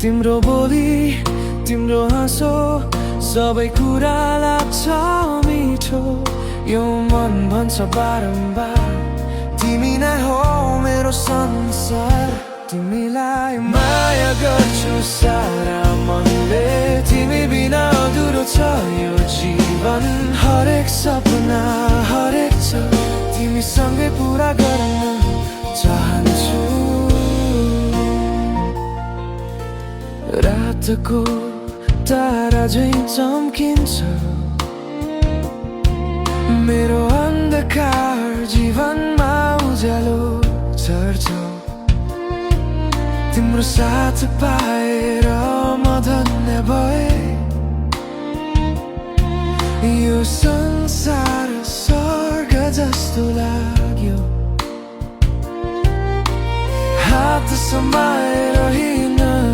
तिम्रो बोली तिम्रो हाँसो सबै कुरा लाग्छ मिठो यो मन भन्छ बारम्बार तिमी नै हो मेरो संसार तिमीलाई माया गर्छु सारा मनले तिमी बिना अधुरो छ यो जीवन हरेक सपना हरेक छ तिमीसँगै पुरा गर्न चाहन्छु रातको तारा झैं चम्किन्छ मेरो अन्धकार जीवनमा उज्यालो छर्छ तिम्रो साथ पाएर म धन्य भए यो संसार स्वर्ग जस्तो लाग्यो हात समाएर